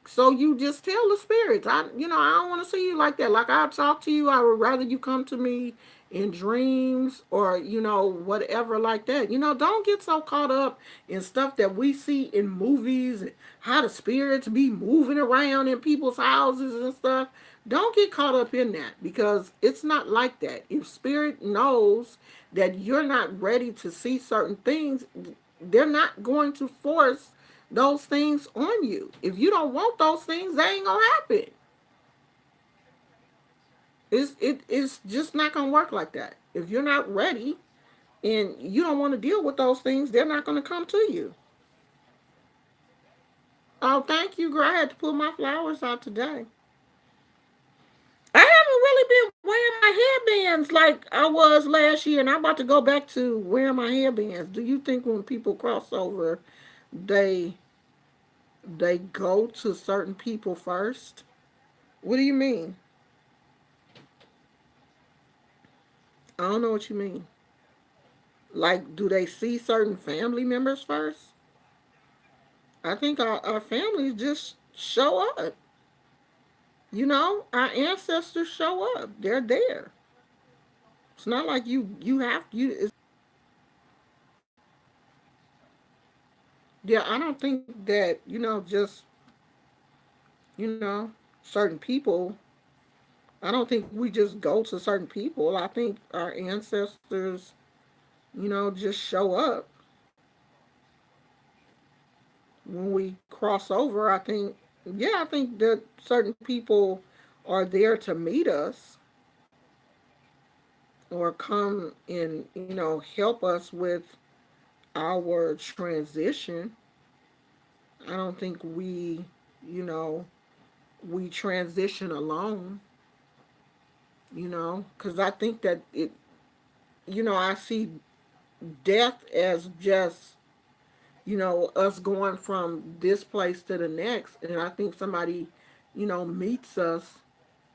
So you just tell the spirits, I don't want to see you like that. Like, I'll talk to you. I would rather you come to me in dreams or, whatever like that. Don't get so caught up in stuff that we see in movies and how the spirits be moving around in people's houses and stuff. Don't get caught up in that because it's not like that. If spirit knows that you're not ready to see certain things, they're not going to force those things on you. If you don't want those things, they ain't gonna happen. It's just not gonna work like that. If you're not ready and you don't want to deal with those things, they're not gonna come to you. Oh, thank you, girl. I had to pull my flowers out today. I haven't really been wearing my headbands like I was last year, and I'm about to go back to wearing my headbands. Do you think when people cross over, they they go to certain people first? What do you mean? I don't know what you mean. Like, do they see certain family members first? I think our families just show up. Our ancestors show up. They're there. It's not like you have you. Yeah, I don't think that just you know certain people. I don't think we just go to certain people. I think our ancestors, just show up when we cross over. I think that certain people are there to meet us or come and help us with our transition. I don't think you know we transition alone. Because I think that I see death as just us going from this place to the next, and I think somebody meets us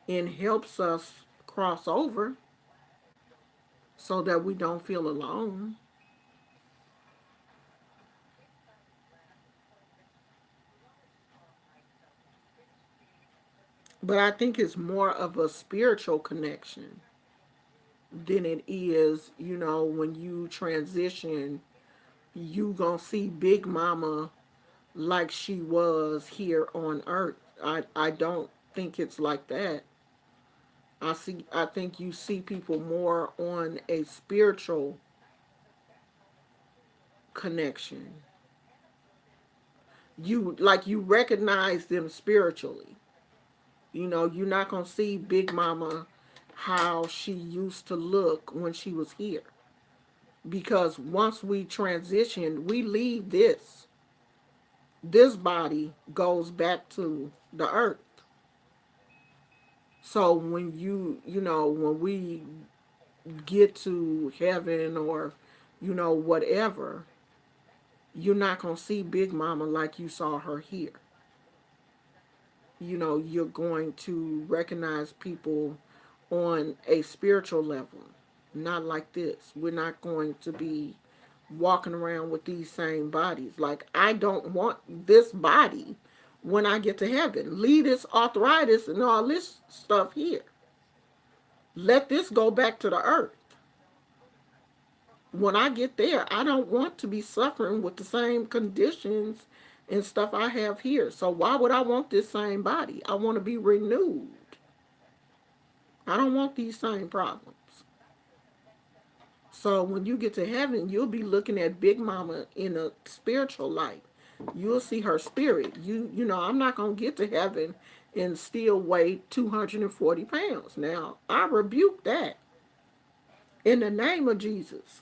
and helps us cross over so that we don't feel alone. But I think it's more of a spiritual connection than it is, when you transition, you gonna see Big Mama like she was here on Earth. I don't think it's like that. I think you see people more on a spiritual connection. You recognize them spiritually. You're not gonna see Big Mama how she used to look when she was here. Because once we transition, we leave this. This body goes back to the earth. So when we get to heaven or, whatever, you're not going to see Big Mama like you saw her here. You're going to recognize people on a spiritual level, not like this. We're not going to be walking around with these same bodies. Like, I don't want this body when I get to heaven. Leave this arthritis and all this stuff here. Let this go back to the earth. When I get there, I don't want to be suffering with the same conditions and stuff I have here. So why would I want this same body? I want to be renewed. I don't want these same problems. So when you get to heaven, you'll be looking at Big Mama in a spiritual light. You'll see her spirit. I'm not going to get to heaven and still weigh 240 pounds. Now, I rebuke that in the name of Jesus.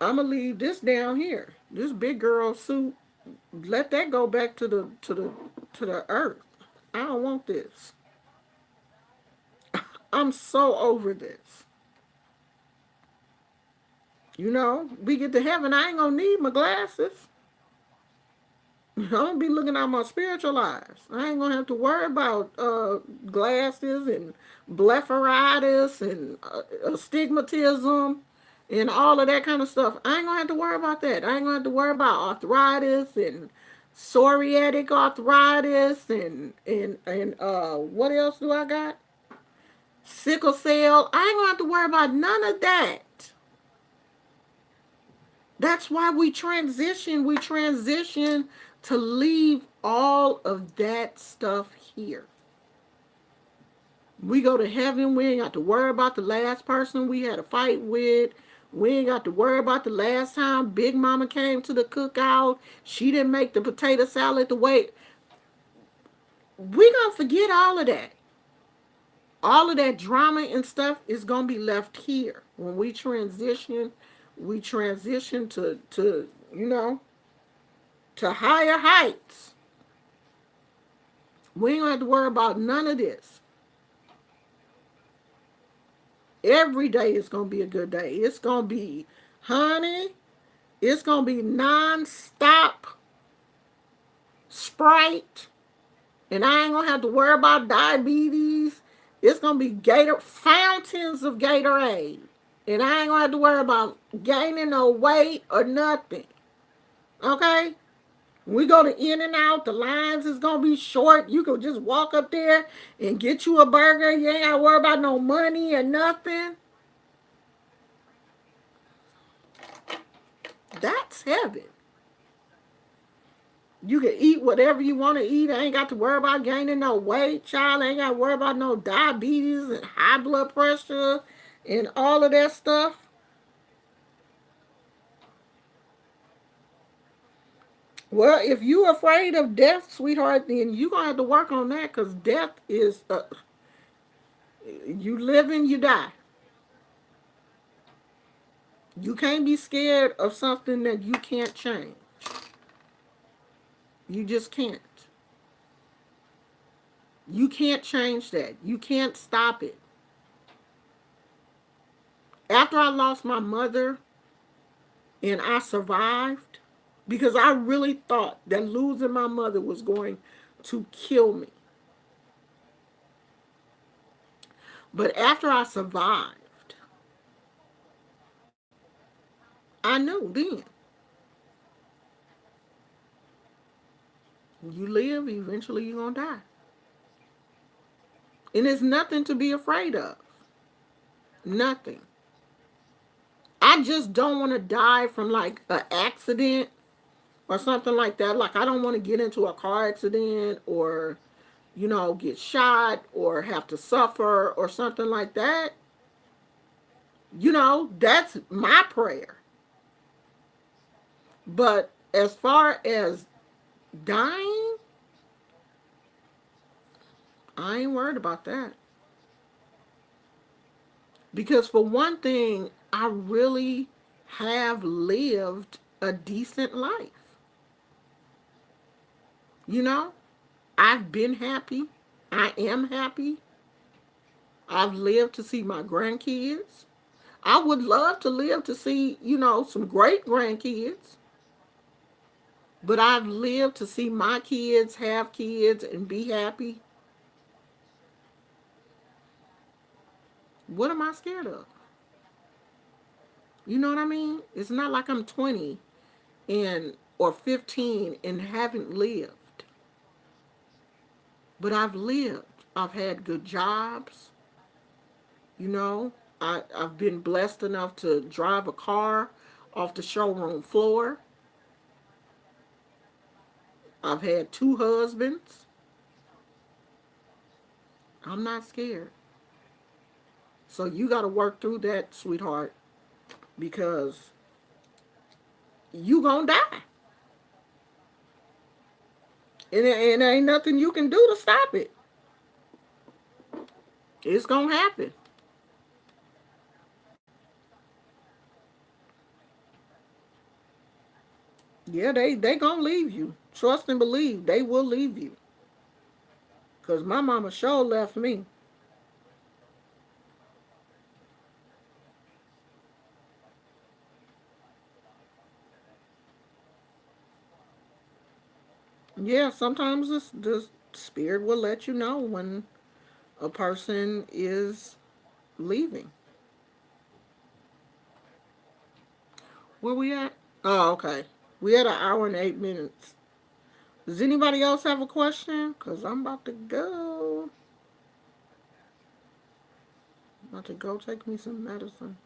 I'm going to leave this down here. This big girl suit, let that go back to the earth. I don't want this. I'm so over this. We get to heaven, I ain't gonna need my glasses. I'm gonna be looking at my spiritual eyes. I ain't gonna have to worry about glasses and blepharitis and astigmatism and all of that kind of stuff. I ain't gonna have to worry about that. I ain't gonna have to worry about arthritis and psoriatic arthritis and what else do I got? Sickle cell. I ain't gonna have to worry about none of that. That's why we transition. We transition to leave all of that stuff here. We go to heaven. We ain't got to worry about the last person we had a fight with. We ain't got to worry about the last time Big Mama came to the cookout. She didn't make the potato salad the way. We gonna forget all of that. All of that drama and stuff is gonna be left here. When we transition to to higher heights. We ain't gonna have to worry about none of this. Every day is gonna be a good day. It's gonna be, honey, it's gonna be non-stop Sprite. And I ain't gonna have to worry about diabetes. It's gonna be fountains of Gatorade. And I ain't gonna have to worry about gaining no weight or nothing. Okay? We go to In and Out, the lines is gonna be short. You could just walk up there and get you a burger. You ain't gotta worry about no money or nothing. That's heaven. You can eat whatever you want to eat. I ain't got to worry about gaining no weight, child. I ain't got to worry about no diabetes and high blood pressure and all of that stuff. Well, if you're afraid of death, sweetheart, then you're going to have to work on that, because death is, you live and you die. You can't be scared of something that you can't change. You just can't. You can't change that. You can't stop it. After I lost my mother and I survived, because I really thought that losing my mother was going to kill me. But after I survived, I knew then. You live, eventually you're going to die. And there's nothing to be afraid of. Nothing. I just don't want to die from like an accident or something like that. Like, I don't want to get into a car accident or, get shot or have to suffer or something like that. That's my prayer. But as far as dying, I ain't worried about that. Because for one thing, I really have lived a decent life. You know, I've been happy. I am happy. I've lived to see my grandkids. I would love to live to see, some great grandkids. But I've lived to see my kids have kids and be happy. What am I scared of? You know what I mean? It's not like I'm 20 and or 15 and haven't lived. But I've lived. I've had good jobs, you know. I've been blessed enough to drive a car off the showroom floor. I've had two husbands. I'm not scared. So you got to work through that, sweetheart, because you gonna die. And there ain't nothing you can do to stop it. It's gonna happen. Yeah, they gonna leave you. Trust and believe they will leave you. Cause my mama sure left me. Yeah, sometimes the spirit will let you know when a person is leaving. Where we at? Oh, okay. We had an hour and 8 minutes. Does anybody else have a question? Cause I'm about to go. About to go take me some medicine.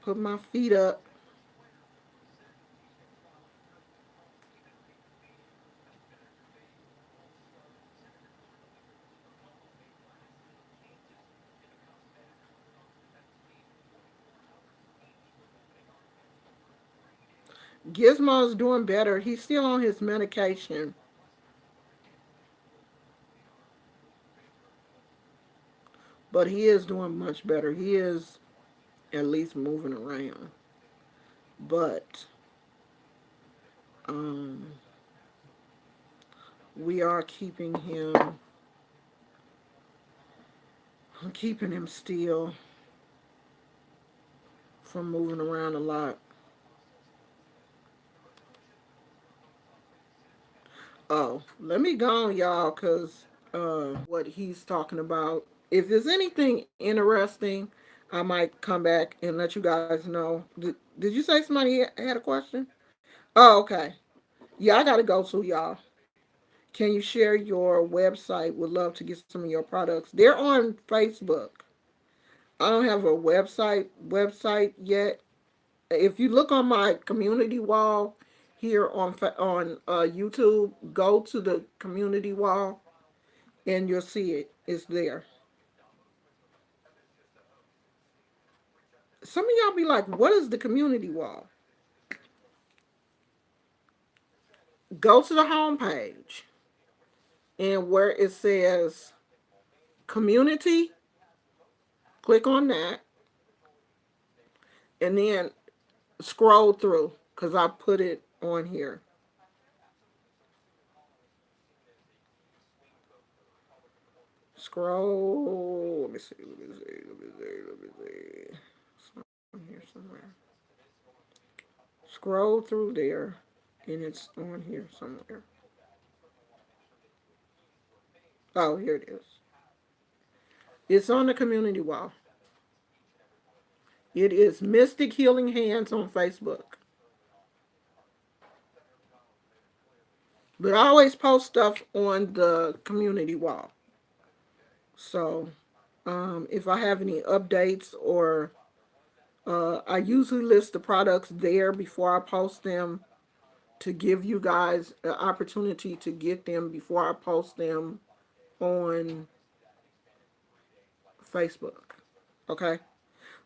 Put my feet up. Gizmo's doing better. He's still on his medication, but he is doing much better. He is at least moving around. But um, we are keeping him still from moving around a lot. Oh, let me go on, y'all, because what he's talking about. If there's anything interesting, I might come back and let you guys know. Did you say somebody had a question? Oh, okay. Yeah, I got to go too, y'all. Can you share your website? Would love to get some of your products. They're on Facebook. I don't have a website yet. If you look on my community wall here on YouTube, go to the community wall and you'll see it. It's there. Some of y'all be like, "What is the community wall?" Go to the home page and where it says community, click on that, and then scroll through because I put it on here. Scroll. Let me see. Let me see. Let me see. Let me see. It's on here somewhere. Scroll through there, and it's on here somewhere. Oh, here it is. It's on the community wall. It is Mystic Healing Hands on Facebook. But I always post stuff on the community wall. So if I have any updates or I usually list the products there before I post them to give you guys an opportunity to get them before I post them on Facebook. Okay?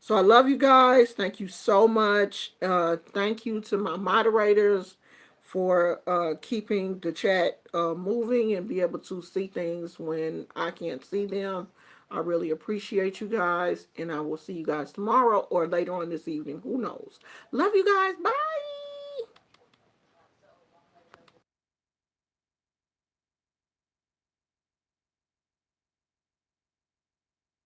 So I love you guys. Thank you so much. Thank you to my moderators for keeping the chat moving and be able to see things when I can't see them. I really appreciate you guys, and I will see you guys tomorrow or later on this evening. Who knows? Love you guys. Bye.